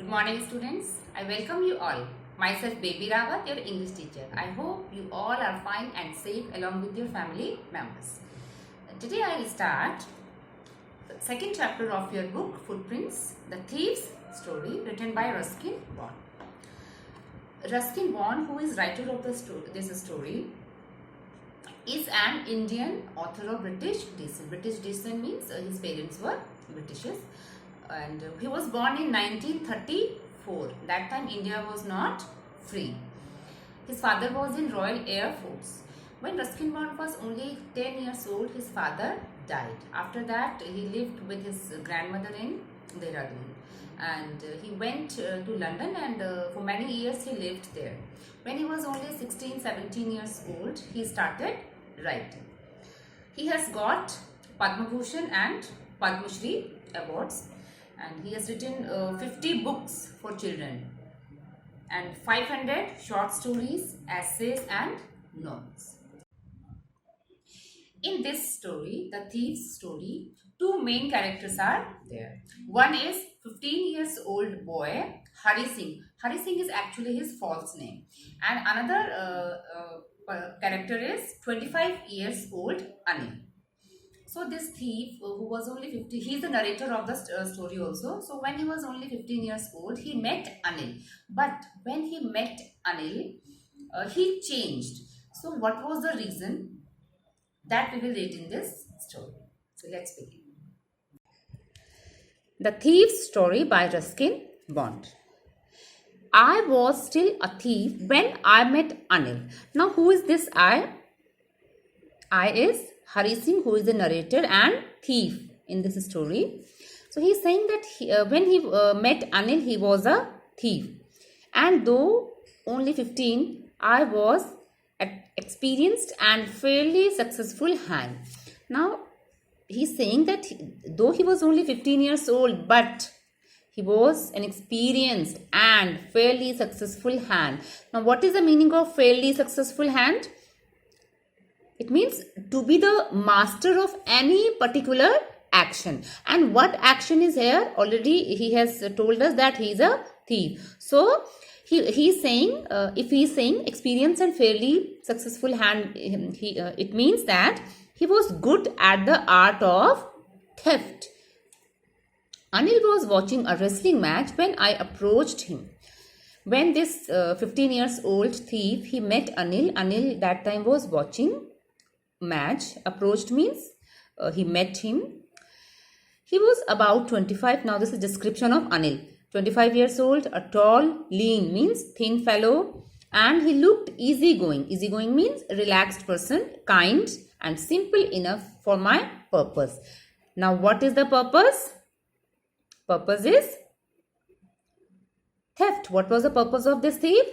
Good morning, students. I welcome you all. Myself, Baby Rawat, your English teacher. I hope you all are fine and safe along with your family members. Today I will start the second chapter of your book, Footprints, The Thief's Story, written by Ruskin Bond. Ruskin Bond, who is writer of this story, is an Indian author of British descent. British descent means his parents were Britishes. And he was born in 1934. That time India was not free. His father was in Royal Air Force. When Ruskin Bond was only 10 years old, his father died. After that, he lived with his grandmother in Dehradun. And he went to London, and for many years he lived there. When he was only 16-17 years old, he started writing. He has got Padma Bhushan and Padma Shri awards. And he has written 50 books for children and 500 short stories, essays and novels. In this story, The Thief's Story, two main characters are there. One is 15 years old boy, Hari Singh. Hari Singh is actually his false name. And another character is 25 years old, Anil. So this thief who was only 50, he is the narrator of the story also. So when he was only 15 years old, he met Anil. But when he met Anil, he changed. So what was the reason? That we will read in this story. So let's begin. The Thief's Story by Ruskin Bond. I was still a thief when I met Anil. Now who is this I? I is Hari Singh, who is the narrator and thief in this story. So he is saying that when he met Anil, he was a thief. And though only 15, I was an experienced and fairly successful hand. Now he is saying that though he was only 15 years old, but he was an experienced and fairly successful hand. Now what is the meaning of fairly successful hand? It means to be the master of any particular action. And what action is here? Already he has told us that he is a thief. So he is saying, if he is saying experienced and fairly successful hand, it means that he was good at the art of theft. Anil was watching a wrestling match when I approached him. When this 15 years old thief, he met Anil. Anil that time was watching match. Approached means he met him. He was about 25. Now this is description of Anil. 25 years old, a tall, lean means thin fellow, and he looked easygoing. Easygoing means relaxed person, kind and simple enough for my purpose. Now what is the purpose? Purpose is theft. What was the purpose of this thief?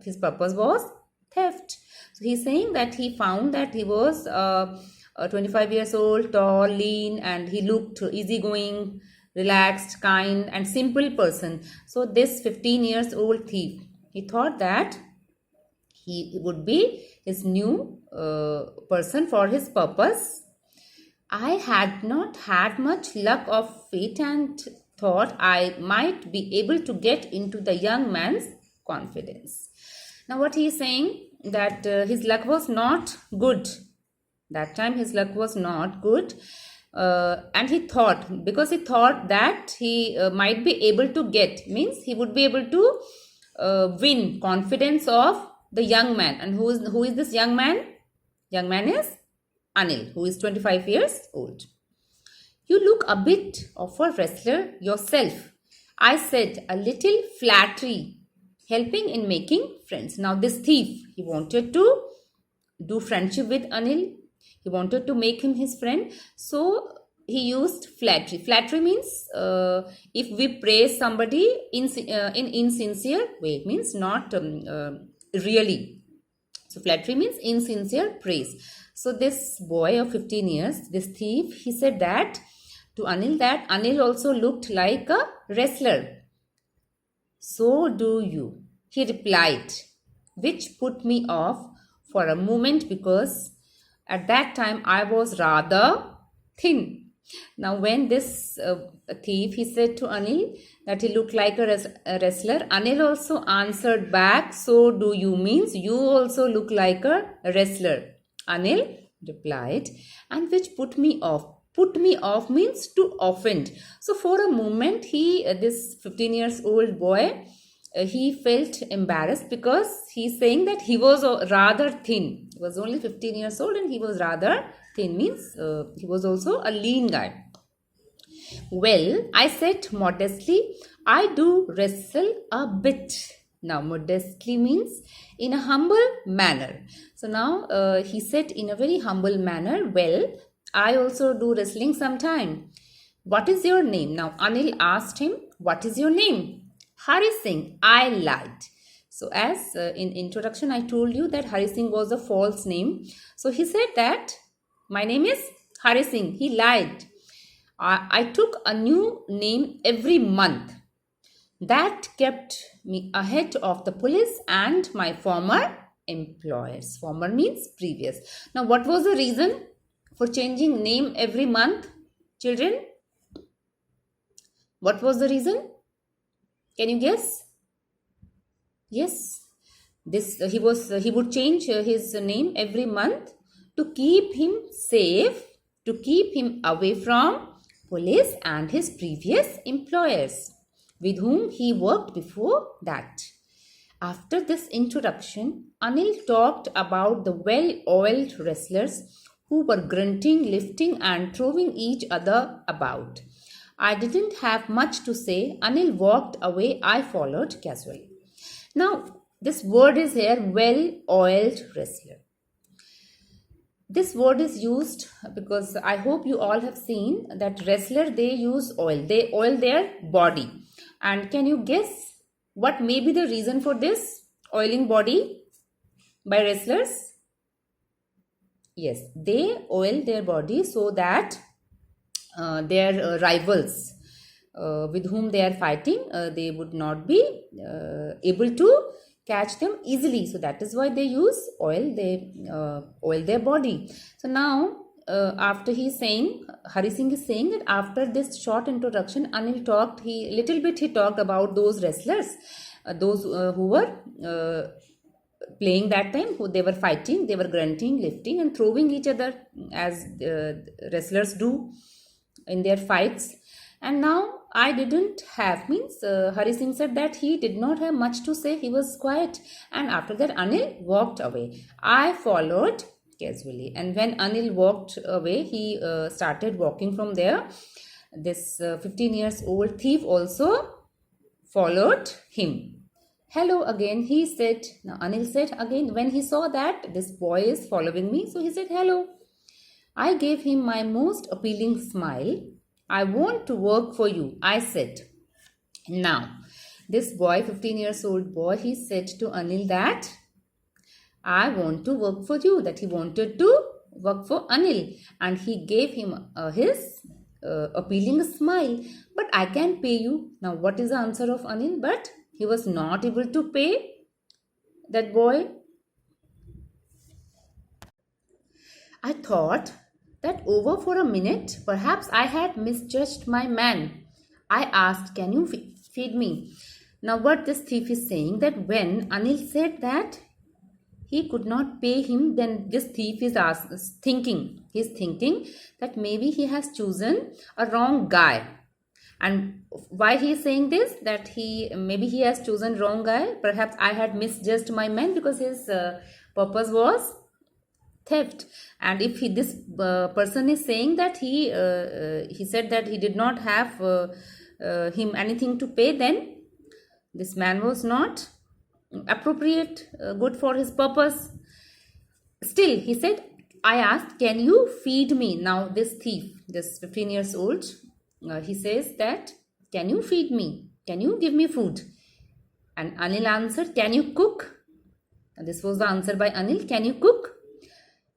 His purpose was theft. So he's saying that he found that he was 25 years old, tall, lean, and he looked easygoing, relaxed, kind and simple person. So this 15 years old thief, he thought that he would be his new person for his purpose. I had not had much luck of fate and thought I might be able to get into the young man's confidence. Now what he is saying, that his luck was not good. That time his luck was not good. And he thought, because he thought that he might be able to get, means he would be able to win confidence of the young man. And who is this young man? Young man is Anil, who is 25 years old. You look a bit of a wrestler yourself, I said, a little flattery helping in making friends. Now this thief, he wanted to do friendship with Anil. He wanted to make him his friend. So he used flattery. Flattery means if we praise somebody in insincere way, means not really. So flattery means insincere praise. So this boy of 15 years, this thief, he said that to Anil, that Anil also looked like a wrestler. So do you, he replied, which put me off for a moment because at that time I was rather thin. Now, when this thief, he said to Anil that he looked like a wrestler, Anil also answered back, so do you, means you also look like a wrestler. Anil replied, and which put me off. Put me off means to offend. So for a moment, this 15 years old boy, he felt embarrassed because he's saying that he was rather thin. He was only 15 years old and he was rather thin, means he was also a lean guy. Well, I said modestly, I do wrestle a bit. Now, modestly means in a humble manner. So now he said in a very humble manner, well, I also do wrestling sometime. What is your name? Now, Anil asked him, what is your name? Hari Singh. I lied. So as in introduction, I told you that Hari Singh was a false name. So he said that my name is Hari Singh. He lied. I took a new name every month. That kept me ahead of the police and my former employers. Former means previous. Now, what was the reason for changing name every month, children? What was the reason? Can you guess? Yes, he would change his name every month to keep him safe, to keep him away from police and his previous employers with whom he worked before that. After this introduction, Anil talked about the well-oiled wrestlers who were grunting, lifting and throwing each other about. I didn't have much to say. Anil walked away. I followed casually. Now, this word is here, well-oiled wrestler. This word is used because I hope you all have seen that wrestler, they use oil. They oil their body. And can you guess what may be the reason for this oiling body by wrestlers? Yes, they oil their body so that their rivals with whom they are fighting, they would not be able to catch them easily. So that is why they use oil. They oil their body. So now after Hari Singh is saying that after this short introduction, Anil talked, he talked about those wrestlers, those who were playing that time, who they were fighting, they were grunting, lifting and throwing each other as wrestlers do in their fights. And now I didn't have, means Hari Singh said that he did not have much to say. He was quiet. And after that, Anil walked away. I followed casually. And when Anil walked away, he started walking from there. This 15 years old thief also followed him. Hello again, he said. Now Anil said again, when he saw that this boy is following me, so he said hello. I gave him my most appealing smile. I want to work for you, I said. Now, this boy, 15 years old boy, he said to Anil that I want to work for you, that he wanted to work for Anil. And he gave him his appealing smile. But I can pay you. Now, what is the answer of Anil? But he was not able to pay that boy. I thought that over for a minute, perhaps I had misjudged my man. I asked, can you feed me? Now what this thief is saying, that when Anil said that he could not pay him, then this thief is thinking that maybe he has chosen a wrong guy. And why he is saying this, that maybe he has chosen wrong guy, perhaps I had misjudged my man, because his purpose was theft. And if this person is saying that he said that he did not have him anything to pay, then this man was not appropriate, good for his purpose. Still, he said, I asked, can you feed me? Now this thief, this 15 years old, he says that, can you feed me? Can you give me food? And Anil answered, can you cook? And this was the answer by Anil, can you cook?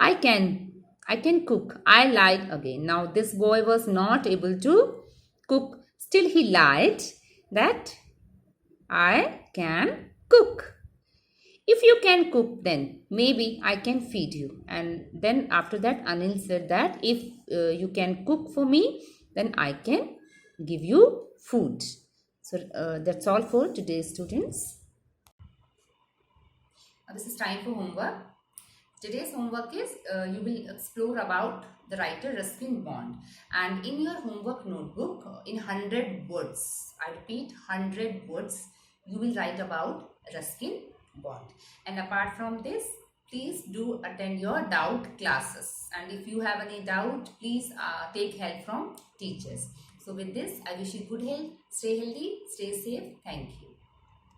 I can cook. I lied again. Now this boy was not able to cook. Still he lied that I can cook. If you can cook, then maybe I can feed you. And then after that, Anil said that if you can cook for me, then I can give you food. So that's all for today, students. Now this is time for homework. Today's homework is you will explore about the writer Ruskin Bond, and in your homework notebook, in 100 words, I repeat 100 words, you will write about Ruskin Bond. And apart from this, please do attend your doubt classes, and if you have any doubt, please take help from teachers. So with this, I wish you good health, stay healthy, stay safe. Thank you.